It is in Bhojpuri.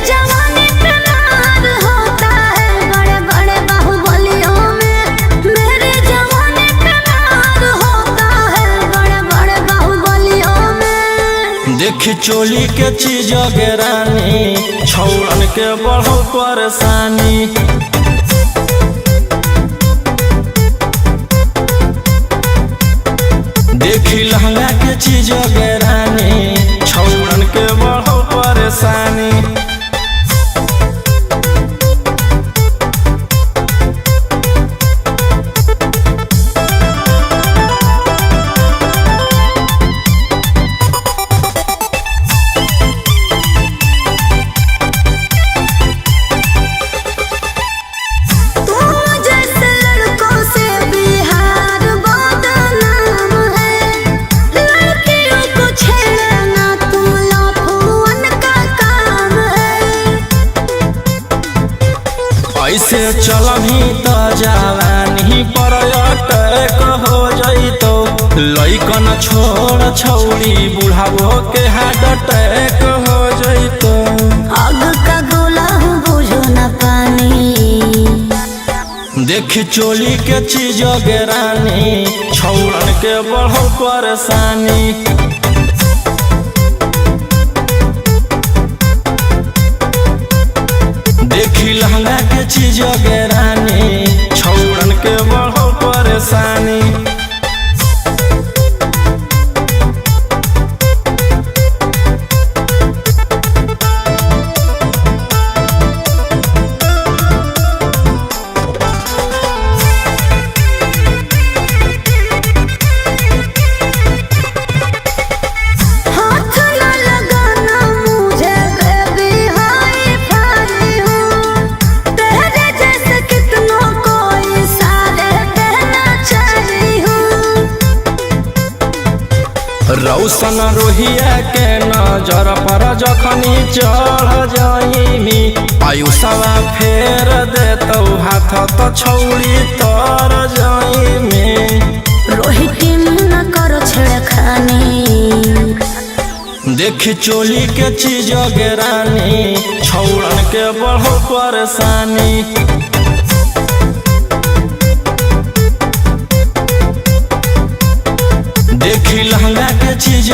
जवानी पे मार होता है बड़े बड़े बाहुबलियों में। मेरे जवानी पे मार होता है बड़े बड़े बाहुबलियों में। देखी चोली के चीज रानी छौड़न के बढ़ो परेशानी। देखी लहंगा के चीज रानी छौड़न के बढ़ो परेशानी। ऐसे चलही तो जवानी पर अटैक हो जइतो। लइकन छोड़ छौड़ी बुढ़ावो के हार्ट अटैक हो जइतो। आग का गोला बुझो न पानी। देखी चोली के चीज रानी छौड़न के बढ़ो परेशानी। देखी लहंगा के चीज रानी छौड़न के बढ़ो परेशानी। रौशन रोहिया के नजर पर जखनी चढ़ जाइमी। आयुषवा फेर देतौ हाथ तो छौड़ी तर जाइमी। रोहित न करो छेड़खानी। देखी चोली के चीज रानी छौड़न के बढ़ो परेशानी। देखी लहंगा के चीज